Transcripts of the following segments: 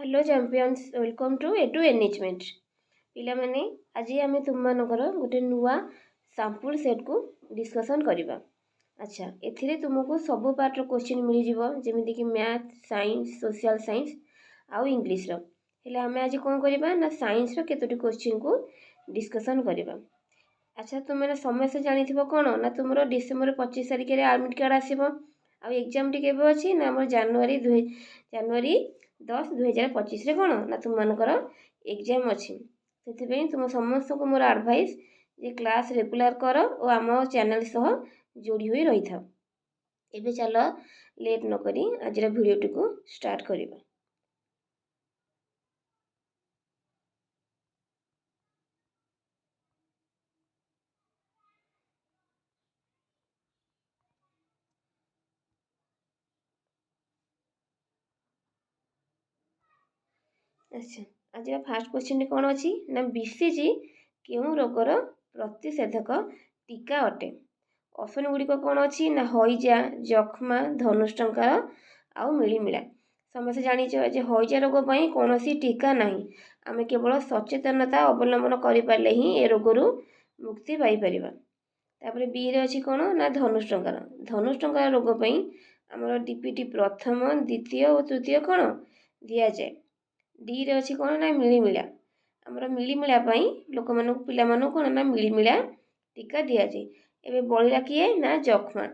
Hello champions welcome to एटू एनएचमेंट पिला माने आज आम तुम मानकर गोटे नुआ सैंपल सेट को डिस्कसन करवा। अच्छा एथिरे तुमको सब पार्टर क्वेश्चन मिल जिवो जेमिति कि मैथ साइंस सोशल साइंस आउ इंग्लिश रो हेले आमे आज कोन करबा ना साइंस रो केतोटी क्वेश्चन को डिस्कसन करवा। अच्छा तुम मैंने समस्या जानिथिबो कोन ना तुमरो डिसेंबर 25 तारिख रे एडमिट कार्ड आसीबो आ एग्जाम टी केबे अछि ना हमर जनवरी 10 2025 रे कोन ना तुम मानकर एग्जाम अछि से तुम समस्त को मोर एडवाइस जे क्लास रेगुलर कर और आम चैनल सह जोड़ी हुई रही था। एबे चलो लेट न करी आज वीडियो टी को स्टार्ट करबा। अच्छा आज फास्ट क्वेश्चन कौन अच्छी ना बीसीजी क्यों रोगर प्रतिषेधक टीका अटे। ऑप्शन गुड़िक कौन अच्छी ना हईजा जक्ष्मा धनुष्टंकार आउ मिलीमिला। समस्त जानिछ जे हईजा रोग पर कौन टीका नहीं आम केवल सचेतनता अवलंबन करें ही ए रोगरू मुक्ति पाइपर। तापर बी रे अच्छी कौन ना धनुष्टंकार रोग पर आमर डीपीटी प्रथम द्वितीय और तृतीय कौन दि जाए। डी रे अच्छी कौन ना मिलीमिला आमर मिलीमिला लोक मान पिला कौन ना मिलीमिला टीका दि जाए। एबे बलिला किए ना जक्ष्मा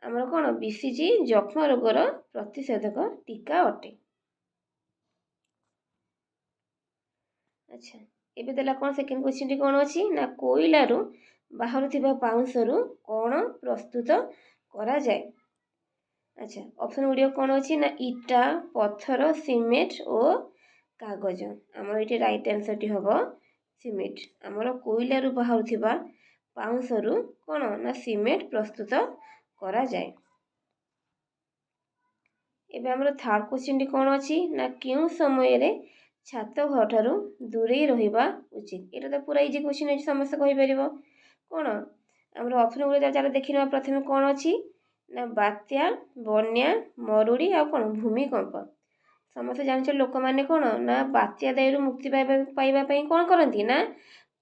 आमर कौन बीसीजी जक्ष्मा रोगर प्रतिषेधक टीका अटे। अच्छा एबे देला कौन सेकेंड क्वेश्चन कौन अच्छी ना कोयलारू बाहर पाउंसरू कौन प्रस्तुत करा जाए। अच्छा ऑप्शन गुड़िक कौन अच्छी ना इटा पत्थर सीमेंट और कागज आमर ये राइट आंसर टी हम सीमेंट आमर कोयलारू बाहर पाउंसरू कौन ना सीमेंट प्रस्तुत करा जाए। एबे आमर थर्ड क्वेश्चन टी कौन अच्छी ना क्यों समय रे छात घर ठारू दूरे रहिबा उचित। एटा तो पूरा इजी क्वेश्चन अछि समस्त कहि परिबो कौन आमर ऑप्शन गुड़े चलो देखिना प्रथम कौन अच्छी ना बात्या बन्या मरुड़ी आ कौन भूमिकंप। समस्त जान लोक मैंने कौन ना बात्या दायु मुक्ति पाइबा कौन करती ना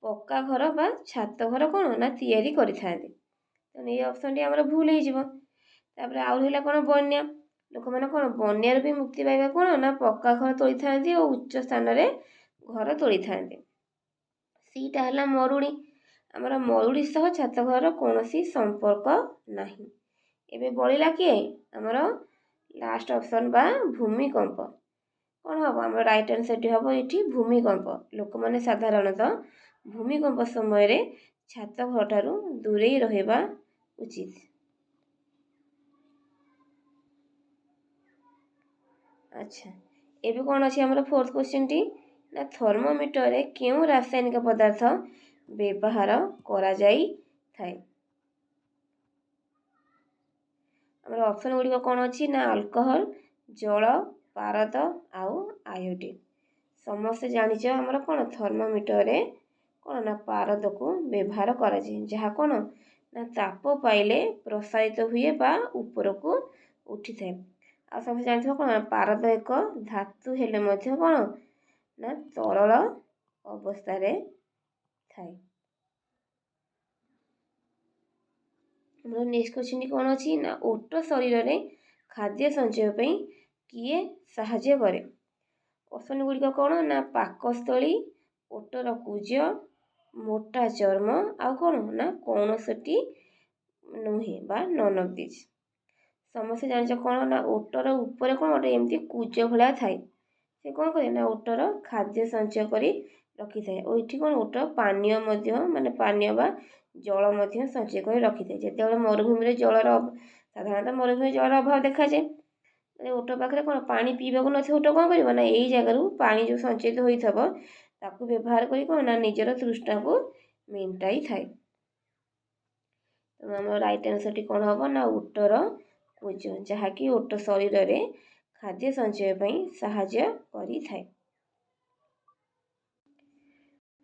पक्का घर बा छात घर कौन ना तैयारी करिथांती। तो ये ऑप्शन टी हमर भूल हो जिवो। तापर आउ रहिला कौन बन्या लोक मैंने कौन बन्यार भी मुक्ति पाइबा कौन ना पक्का घर तोड़ी थांती और उच्च स्थान रे घर तोड़ी थांती। सीटा हला मरुड़ी आमर मरुड़ी सह छात घर कौनसी संपर्क नहीं। एबे बलिला किए आमर लास्ट ऑप्शन बा भूमिकंप कौन हम आम राइट आंसर टी हम ये भूमिकंप। लोक मैंने साधारणतः भूमिकंप समय रे छात घर ठारू दूरे रहिबा उचित। अच्छा एबे कौन अच्छी आमर फोर्थ क्वेश्चन टी ना थर्मोमीटर रे क्यों रासायनिक पदार्थ व्यवहार करा जाई थाए। आमर ऑप्शन गुड़िक कौन अच्छी ना अल्कोहल जल पारद आउ आयोडीन। समस्त जानिच आमर कौन थर्मोमीटर रे कौन ना पारद को व्यवहार करा जाए जहाँ कौन ना ताप पाइले प्रसारित हुए बा ऊपर को उठी थाए। आ समस्त जानिथ कौन पारद एक धातु हेले मध्य कौन ना तरल अवस्था रे थाए। नेक्स्ट क्वेश्चन कौन अच्छी ना ओट शरीर रे खाद्य संचय पे किए साहाଯ୍य करे। ऑप्शन गुड़िक कौन ना पाकस्थली ओटर कुज मोटा चर्म आउ कौन ना कौनसटी नुहे बा नन ऑफ दिस। समस्त जानिच कौन ना ओटर ऊपर कौन गोटे एमती कुज भलिया थाए से कौन करे ना ओटर खाद्य संचय करी रखी थाए और इठी कौन ओट पानीय माने पानीय बा जल मध्य संचय कर रखी थाए। जेतेबेले मरुभूमि रे जलर साधारणतः मरुभूमि जलर अभाव देखा जाए ओट पाखे कौन पानी पीवा को नथिबो ओट कौन करिवो ना एई जगह पानी जो संचित होइथबो ताकू व्यवहार करी कौन ना निजर तृष्णा को मेंटाई थाए। तो आम राइट आंसर टी कौन हम ना ओटर कुज जहाँकि ओट शरीर रे खाद्य संचय पे साहाଯ୍य करी थाए।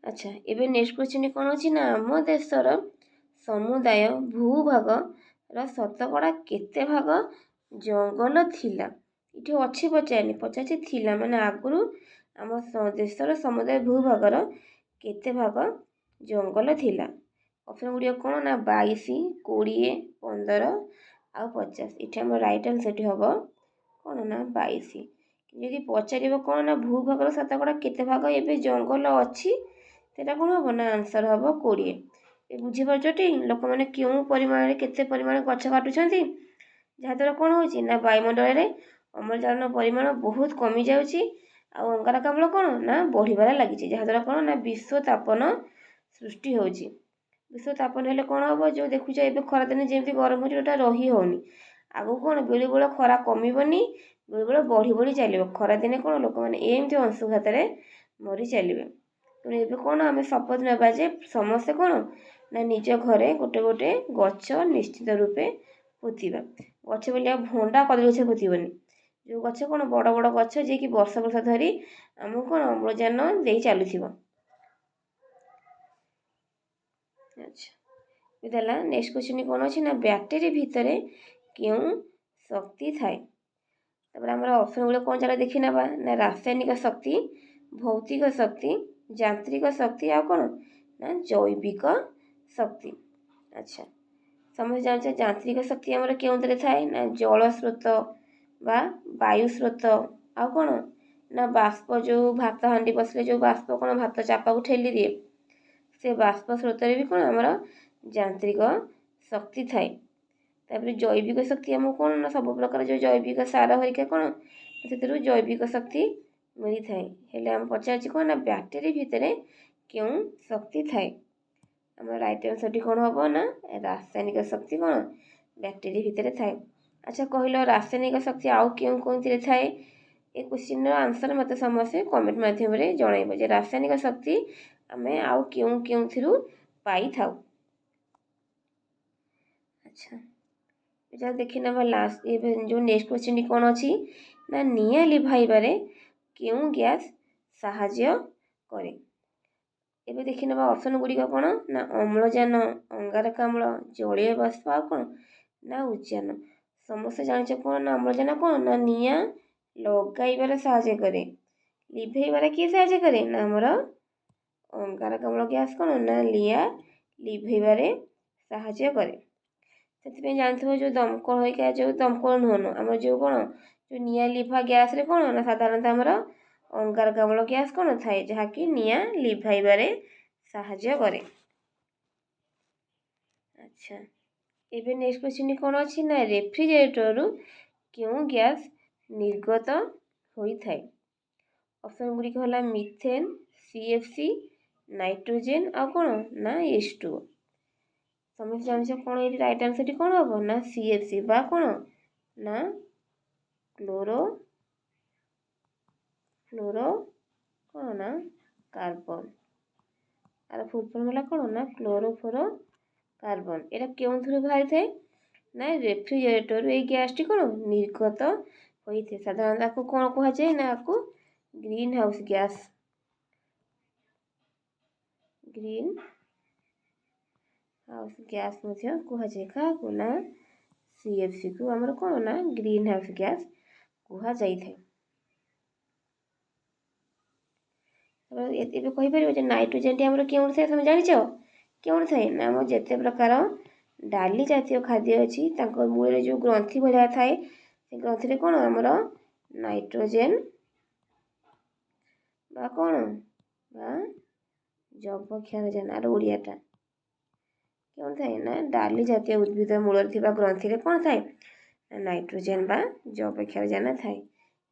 अच्छा एबे नेक्स्ट क्वेश्चन कौन अच्छी ना आम देशर समुदाय भूभाग शतकड़ा केते भाग जंगल थिला ଏଠି ଅଛି ପଚାରିନି, ପଚାରିଛି ଥିଲା, ମାନେ ଆଗରୁ ଆମ ଦେଶର ସମୁଦାୟ ଭୂଭାଗର କେତେ ଭାଗ ଜଙ୍ଗଲ ଥିଲା। ଅପସନ୍ ଗୁଡ଼ିକ କ'ଣ ନା 22, 20, 15 ଆଉ 50। ଏଠି ଆମର ରାଇଟ୍ ଆନ୍ସରଟି ହେବ କ'ଣ ନା 22। ଯଦି ପଚାରିବ କ'ଣ ନା ଭୂଭାଗର ଶତକଡ଼ା କେତେ ଭାଗ ଏବେ ଜଙ୍ଗଲ ଅଛି, ସେଟା କ'ଣ ହେବ ନା ଆନ୍ସର ହେବ 20। ଏ ବୁଝିପାରୁଛଟି ଲୋକମାନେ କେଉଁ ପରିମାଣରେ କେତେ ପରିମାଣ ଗଛ କାଟୁଛନ୍ତି, ଯାହାଦ୍ୱାରା କ'ଣ ହେଉଛି ନା ବାୟୁମଣ୍ଡଳରେ ଅମ୍ଳଜାନ ପରିମାଣ ବହୁତ କମିଯାଉଛି ଆଉ ଅଙ୍ଗାରକାମ୍ଳ କ'ଣ ନା ବଢ଼ିବାରେ ଲାଗିଛି, ଯାହାଦ୍ୱାରା କ'ଣ ନା ବିଶ୍ୱ ତାପନ ସୃଷ୍ଟି ହେଉଛି। ବିଶ୍ୱ ତାପନ ହେଲେ କ'ଣ ହେବ, ଯେଉଁ ଦେଖୁଛ ଏବେ ଖରାଦିନେ ଯେମିତି ଗରମ ହେଉଛି ଯେଉଁଟା ରହି ହେଉନି, ଆଗକୁ କ'ଣ ବେଳେବେଳେ ଖରା କମିବନି, ବେଳେବେଳେ ବଢ଼ି ବଢ଼ି ଚାଲିବ। ଖରାଦିନେ କ'ଣ ଲୋକମାନେ ଏମିତି ଅଂଶୁଘାତରେ ମରି ଚାଲିବେ। ତେଣୁ ଏବେ କ'ଣ ଆମେ ଶପଥ ନେବା ଯେ ସମସ୍ତେ କ'ଣ ନା ନିଜ ଘରେ ଗୋଟେ ଗୋଟେ ଗଛ ନିଶ୍ଚିତ ରୂପେ ପୋତିବା। ଗଛ ବୋଲି ଆଉ ଭଣ୍ଡା କଦଳୀ ଗଛ ପୋତିବନି, ଯେଉଁ ଗଛ କ'ଣ ବଡ଼ ବଡ଼ ଗଛ ଯିଏକି ବର୍ଷ ବର୍ଷ ଧରି ଆମକୁ କ'ଣ ଅମ୍ଳଜାନ ଦେଇ ଚାଲୁଥିବ। ଆଚ୍ଛା, ଏଇଟା ହେଲା ନେକ୍ସଟ କ୍ୱେଶ୍ଚନ୍ କ'ଣ ଅଛି ନା ବ୍ୟାଟେରୀ ଭିତରେ କେଉଁ ଶକ୍ତି ଥାଏ। ତାପରେ ଆମର ଅପସନ୍ ଗୁଡ଼ିକ କ'ଣ ଚାଲ ଦେଖି ନେବା ନା ରାସାୟନିକ ଶକ୍ତି, ଭୌତିକ ଶକ୍ତି, ଯାନ୍ତ୍ରିକ ଶକ୍ତି ଆଉ କ'ଣ ନା ଜୈବିକ ଶକ୍ତି। ଆଚ୍ଛା, ସମସ୍ତେ ଜାଣିଛ ଯାନ୍ତ୍ରିକ ଶକ୍ତି ଆମର କେଉଁଥିରେ ଥାଏ ନା ଜଳ ସ୍ରୋତ ବା ବାୟୁ ସ୍ରୋତ ଆଉ କ'ଣ ନା ବାଷ୍ପ, ଯେଉଁ ଭାତ ହାଣ୍ଡି ବସିଲେ ଯେଉଁ ବାଷ୍ପ କ'ଣ ଭାତ ଚାପାକୁ ଠେଲି ଦିଏ, ସେ ବାଷ୍ପ ସ୍ରୋତରେ ବି କ'ଣ ଆମର ଯାନ୍ତ୍ରିକ ଶକ୍ତି ଥାଏ। ତାପରେ ଜୈବିକ ଶକ୍ତି ଆମକୁ କ'ଣ ନା ସବୁ ପ୍ରକାର ଯେଉଁ ଜୈବିକ ସାର ହରିକା କ'ଣ ସେଥିରୁ ଜୈବିକ ଶକ୍ତି ମିଳିଥାଏ। ହେଲେ ଆମେ ପଚାରିଛି କ'ଣ ନା ବ୍ୟାଟେରୀ ଭିତରେ କେଉଁ ଶକ୍ତି ଥାଏ। ଆମର ରାଇଟ୍ ଆନ୍ସରଟି କ'ଣ ହେବ ନା ରାସାୟନିକ ଶକ୍ତି କ'ଣ ବ୍ୟାଟେରୀ ଭିତରେ ଥାଏ। ଆଚ୍ଛା କହିଲ ରାସାୟନିକ ଶକ୍ତି ଆଉ କେଉଁ କେଉଁଥିରେ ଥାଏ। ଏ କ୍ୱେଶ୍ଚିନ୍ର ଆନ୍ସର ମୋତେ ସମସ୍ତେ କମେଣ୍ଟ ମାଧ୍ୟମରେ ଜଣାଇବ ଯେ ରାସାୟନିକ ଶକ୍ତି ଆମେ ଆଉ କେଉଁ କେଉଁଥିରୁ ପାଇଥାଉ। ଆଚ୍ଛା, ଏଇଟା ଦେଖି ନେବା ଲାଷ୍ଟ ଏବେ ଯେଉଁ ନେକ୍ସଟ କ୍ୱେଶ୍ଚିନ୍ଟି କ'ଣ ଅଛି ନା ନିଆଁ ଲିଭାଇବାରେ କେଉଁ ଗ୍ୟାସ୍ ସାହାଯ୍ୟ କରେ। ଏବେ ଦେଖି ନେବା ଅପସନ୍ ଗୁଡ଼ିକ କ'ଣ ନା ଅମ୍ଳଜାନ, ଅଙ୍ଗାରକାମ୍ଳ, ଜଳୀୟ ବାଷ୍ପ ଆଉ କ'ଣ ନା ଉଦ୍ଯାନ। ସମସ୍ତେ ଜାଣିଛ କ'ଣ ନା ଅମ୍ଳଜାନ କ'ଣ ନା ନିଆଁ ଲଗାଇବାରେ ସାହାଯ୍ୟ କରେ, ଲିଭେଇବାରେ କିଏ ସାହାଯ୍ୟ କରେ ନା ଆମର ଅଙ୍ଗାରକାମ୍ଳ ଗ୍ୟାସ୍ କ'ଣ ନା ନିଆଁ ଲିଭେଇବାରେ ସାହାଯ୍ୟ କରେ। ସେଥିପାଇଁ ଜାଣିଥିବ ଯେଉଁ ଦମକଳ ହୋଇକା ଯେଉଁ ଦମକଳ ନୁହଁ ଆମର ଯେଉଁ କ'ଣ ଯେଉଁ ନିଆଁ ଲିଭା ଗ୍ୟାସ୍ରେ କ'ଣ ନା ସାଧାରଣତଃ ଆମର ଅଙ୍ଗାରକାମ୍ଳ ଗ୍ୟାସ୍ କ'ଣ ଥାଏ, ଯାହାକି ନିଆଁ ଲିଭାଇବାରେ ସାହାଯ୍ୟ କରେ। ଆଚ୍ଛା, ଏବେ ନେକ୍ସଟ କ୍ୱେଶ୍ଚିନ୍ କ'ଣ ଅଛି ନା ରେଫ୍ରିଜରେଟରରୁ କେଉଁ ଗ୍ୟାସ୍ ନିର୍ଗତ ହୋଇଥାଏ। ଅପସନ୍ ଗୁଡ଼ିକ ହେଲା ମିଥେନ୍, CFC, ନାଇଟ୍ରୋଜେନ୍ ଆଉ କ'ଣ ନା H2O। ସମସ୍ତେ ଜାଣିଛ କ'ଣ ଏଠି ରାଇଟ୍ ଆନ୍ସରଟି କ'ଣ ହେବ ନା CFC ବା କ'ଣ ନା କ୍ଲୋରୋ କ'ଣ ନା କାର୍ବନ। ଆର ଫୁଲ୍ ଫର୍ମ ହେଲା କ'ଣ ନା କ୍ଲୋରୋଫ୍ଲୋରୋ କାର୍ବନ। ଏଇଟା କେଉଁଥିରୁ ବାହାରିଥାଏ ନା ରେଫ୍ରିଜରେଟରରୁ ଏଇ ଗ୍ୟାସ୍ଟି କ'ଣ ନିର୍ଗତ ହୋଇଥାଏ। ସାଧାରଣତଃ ଆକୁ କ'ଣ କୁହାଯାଏ ନା ଆକୁ green house gas, green house gas ମଧ୍ୟ କୁହାଯାଏ। କାହାକୁ ନା CFCକୁ ଆମର କ'ଣ ନା ଗ୍ରୀନ୍ ହାଉସ୍ ଗ୍ୟାସ୍ କୁହାଯାଇଥାଏ। ଏବେ କହିପାରିବ ଯେ ନାଇଟ୍ରୋଜେନ୍ଟି ଆମର କେଉଁଠି ଥାଏ, ତମେ ଜାଣିଛ କେଉଁଠି ଥାଏ ନା ଆମର ଯେତେ ପ୍ରକାର ଡାଲି ଜାତୀୟ ଖାଦ୍ୟ ଅଛି ତାଙ୍କ ମୂଳରେ ଯେଉଁ ଗ୍ରନ୍ଥି ଭଳିଆ ଥାଏ ସେ ଗ୍ରନ୍ଥିରେ କ'ଣ ଆମର ନାଇଟ୍ରୋଜେନ୍ ବା କ'ଣ ବା ଯବକ୍ଷାରଜାନ, ଆର ଓଡ଼ିଆଟା କେଉଁଠି ଥାଏ ନା ଡାଲି ଜାତୀୟ ଉଦ୍ଭିଦ ମୂଳରେ ଥିବା ଗ୍ରନ୍ଥିରେ କ'ଣ ଥାଏ ନା ନାଇଟ୍ରୋଜେନ୍ ବା ଯବକ୍ଷାରଜାନ ଥାଏ।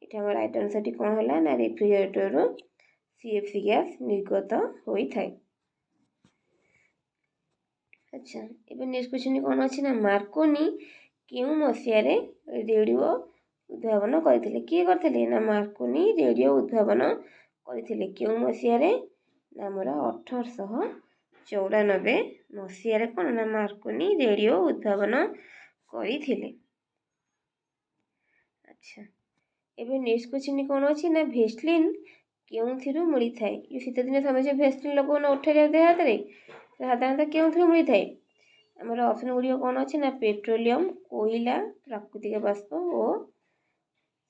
ଏଠି ଆମର ରାଇଟ୍ ଆନ୍ସରଟି କ'ଣ ହେଲା ନା ରେଫ୍ରିଜରେଟରରୁ CFC ଗ୍ୟାସ୍ ନିର୍ଗତ ହୋଇଥାଏ। ଆଚ୍ଛା, ଏବେ ନେକ୍ସଟ କ୍ୱେଶ୍ଚିନ୍ କ'ଣ ଅଛି ନା ମାର୍କୋନି କେଉଁ ମସିହାରେ ରେଡ଼ିଓ ଉଦ୍ଭାବନ କରିଥିଲେ। କିଏ କରିଥିଲେ ନା ମାର୍କୋନି ରେଡ଼ିଓ ଉଦ୍ଭାବନ କରିଥିଲେ। କେଉଁ ମସିହାରେ ନା ଆମର 1894 ମସିହାରେ କ'ଣ ନା ମାର୍କୋନି ରେଡ଼ିଓ ଉଦ୍ଭାବନ କରିଥିଲେ। ଆଚ୍ଛା, ଏବେ ନେକ୍ସଟ କ୍ୱେଶ୍ଚିନ୍ କ'ଣ ଅଛି ନା ଭେସଲିନ୍ କେଉଁଥିରୁ ମିଳିଥାଏ। ଯେଉଁ ଶୀତଦିନେ ସମସ୍ତେ ଭେସଲିନ୍ ଲଗାଉନ ଓଠରେ ଦେହ ହାତରେ, ସାଧାରଣତଃ କେଉଁଥିରୁ ମିଳିଥାଏ। ଆମର ଅପସନ୍ ଗୁଡ଼ିକ କ'ଣ ଅଛି ନା ପେଟ୍ରୋଲିୟମ, କୋଇଲା, ପ୍ରାକୃତିକ ବାଷ୍ପ ଓ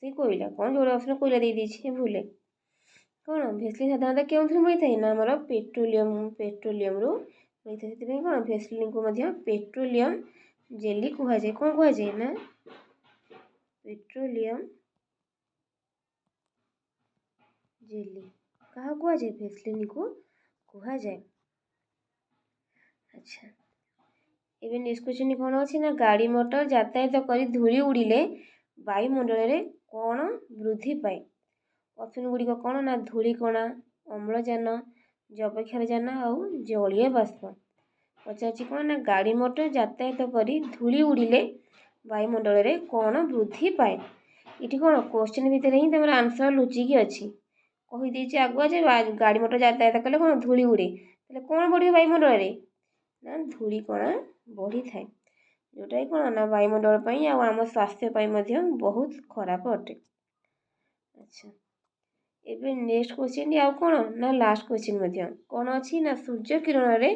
ସେଇ କୋଇଲା କ'ଣ ଯୋଡ଼େ ଅପସନ୍ କୋଇଲା ଦେଇଦେଇଛି ଭୁଲ। କ'ଣ ଭେସଲିନ୍ ସାଧାରଣତଃ କେଉଁଥିରୁ ମିଳିଥାଏ ନା ଆମର ପେଟ୍ରୋଲିୟମରୁ ମିଳିଥାଏ। ସେଥିପାଇଁ କ'ଣ ଭେସଲିନ୍କୁ ମଧ୍ୟ ପେଟ୍ରୋଲିୟମ ଜେଲି କୁହାଯାଏ। କ'ଣ କୁହାଯାଏ ନା ପେଟ୍ରୋଲିୟମ ଜେଲି କାହା କୁହାଯାଏ ଭେସଲିନ୍କୁ କୁହାଯାଏ। ଆଚ୍ଛା ଏବେ ନେକ୍ସଟ କ୍ୱେଶ୍ଚନ୍ କ'ଣ ଅଛି ନା ଗାଡ଼ି ମଟର ଯାତାୟାତ କରି ଧୂଳି ଉଡ଼ିଲେ ବାୟୁମଣ୍ଡଳରେ କ'ଣ ବୃଦ୍ଧି ପାଏ। ଅପସନ୍ ଗୁଡ଼ିକ କ'ଣ ନା ଧୂଳିକଣା, ଅମ୍ଳଜାନ, ଯବକ୍ଷାରଜାନ ଆଉ ଜଳୀୟ ବାଷ୍ପ। ପଚାରୁଛି କ'ଣ ନା ଗାଡ଼ି ମଟର ଯାତାୟାତ କରି ଧୂଳି ଉଡ଼ିଲେ ବାୟୁମଣ୍ଡଳରେ କ'ଣ ବୃଦ୍ଧି ପାଏ। ଏଠି କ'ଣ କ୍ୱେଶ୍ଚନ୍ ଭିତରେ ହିଁ ତମର ଆନ୍ସର ଲୁଚିକି ଅଛି। କହିଦେଇଛି ଆଗୁଆ ଯେ ଗାଡ଼ି ମଟର ଯାତାୟାତ କଲେ କ'ଣ ଧୂଳି ଉଡ଼େ, ତାହେଲେ କ'ଣ ବଢ଼ିବ ବାୟୁମଣ୍ଡଳରେ ନା ଧୂଳିକଣା ବଢ଼ିଥାଏ, ଯେଉଁଟାକି କ'ଣ ନା ବାୟୁମଣ୍ଡଳ ପାଇଁ ଆଉ ଆମ ସ୍ୱାସ୍ଥ୍ୟ ପାଇଁ ମଧ୍ୟ ବହୁତ ଖରାପ ଅଟେ। ଆଚ୍ଛା ଏବେ ନେକ୍ସଟ କ୍ୱେଶ୍ଚନ୍ ଆଉ କ'ଣ ନା ଲାଷ୍ଟ କ୍ୱେଶ୍ଚନ୍ ମଧ୍ୟ କ'ଣ ଅଛି ନା ସୂର୍ଯ୍ୟ କିରଣରେ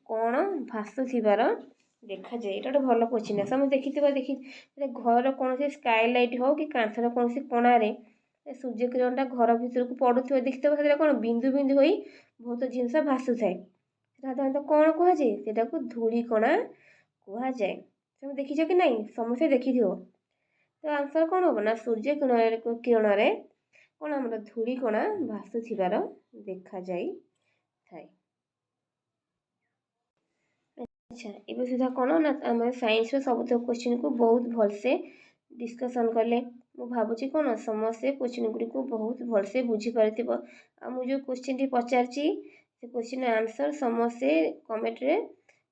କ'ଣ ଭାସୁଥିବାର ଦେଖାଯାଏ। ଏଇଟା ଗୋଟେ ଭଲ କ୍ୱେଶ୍ଚନ୍ ସମସ୍ତେ ଦେଖିଥିବ ଘରର କୌଣସି ସ୍କାଏଲାଇଟ୍ ହଉ କି କାନ୍ଥର କୌଣସି କୋଣରେ ସୂର୍ଯ୍ୟ କିରଣଟା ଘର ଭିତରକୁ ପଡ଼ୁଥିବ ଦେଖିଥିବ, ସେଥିରେ କ'ଣ ବିନ୍ଦୁ ବିନ୍ଦୁ ହୋଇ ବହୁତ ଜିନିଷ ଭାସୁଥାଏ। ସାଧାରଣତଃ କ'ଣ କୁହାଯାଏ, ସେଟାକୁ ଧୂଳିକଣା କୁହାଯାଏ। ତମେ ଦେଖିଛ କି ନାହିଁ, ସମସ୍ତେ ଦେଖିଥିବ। ତ ଆନ୍ସର କ'ଣ ହେବ ନା ସୂର୍ଯ୍ୟ କିରଣରେ କ'ଣ ଆମର ଧୂଳିକଣା ଭାସୁଥିବାର ଦେଖାଯାଇଥାଏ। ଆଚ୍ଛା ଏବେ ସୁଦ୍ଧା କ'ଣ ନା ଆମେ ସାଇନ୍ସର ସବୁତକ କ୍ୱେଶ୍ଚନ୍କୁ ବହୁତ ଭଲସେ ଡିସ୍କସନ୍ କଲେ। ମୁଁ ଭାବୁଛି କ'ଣ ସମସ୍ତେ କ୍ୱେଶ୍ଚନ୍ ଗୁଡ଼ିକୁ ବହୁତ ଭଲସେ ବୁଝିପାରିଥିବ। ଆଉ ମୁଁ ଯେଉଁ କ୍ୱେଶ୍ଚନ୍ଟି ପଚାରିଛି ସେ କ୍ୱେଶ୍ଚନ୍ ଆନ୍ସର ସମସ୍ତେ କମେଣ୍ଟରେ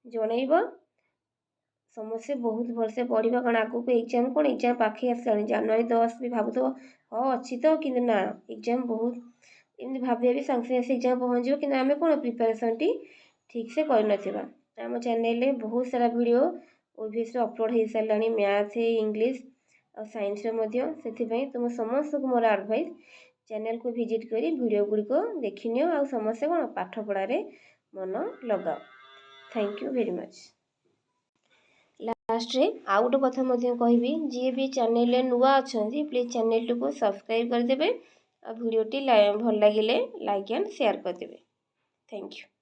ଜଣେଇବ। ସମସ୍ତେ ବହୁତ ଭଲସେ ପଢ଼ିବା, କାରଣ ଆଗକୁ ଏକ୍ଜାମ୍ କ'ଣ ଏକ୍ଜାମ୍ ପାଖେଇ ଆସିଲାଣି। ଜାନୁଆରୀ 10 ବି ଭାବୁଥିବ ହଁ ଅଛି ତ, କିନ୍ତୁ ନା ଏକ୍ଜାମ୍ ବହୁତ ଏମିତି ଭାବି ସାଙ୍ଗେ ସାଙ୍ଗେ ଆସି ଏକ୍ଜାମ୍ ପହଞ୍ଚିବ, କିନ୍ତୁ ଆମେ କ'ଣ ପ୍ରିପାରେସନ୍ଟି ଠିକ୍ସେ କରିନଥିବା। ଆମ ଚ୍ୟାନେଲରେ ବହୁତ ସାରା ଭିଡ଼ିଓ OBSରେ ଅପଲୋଡ଼ ହେଇସାରିଲାଣି, ମ୍ୟାଥ୍, ଇଂଲିଶ ଆଉ ସାଇନ୍ସରେ ମଧ୍ୟ। ସେଥିପାଇଁ ତୁମ ସମସ୍ତଙ୍କୁ ମୋର ଆଡ଼ଭାଇସ୍ ଚ୍ୟାନେଲକୁ ଭିଜିଟ୍ କରି ଭିଡ଼ିଓ ଗୁଡ଼ିକ ଦେଖିନିଅ ଆଉ ସମସ୍ତେ କ'ଣ ପାଠପଢ଼ାରେ ମନ ଲଗାଅ। Thank you very much. ଲାଷ୍ଟରେ ଆଉ ଗୋଟେ କଥା ମଧ୍ୟ କହିବି, ଯିଏ ବି ଚ୍ୟାନେଲରେ ନୂଆ ଅଛନ୍ତି ପ୍ଲିଜ୍ ଚ୍ୟାନେଲଟିକୁ ସବସ୍କ୍ରାଇବ୍ କରିଦେବେ ଆଉ ଭିଡ଼ିଓଟି ଭଲ ଲାଗିଲେ ଲାଇକ୍ ଆଣ୍ଡ ସେୟାର କରିଦେବେ। Thank you.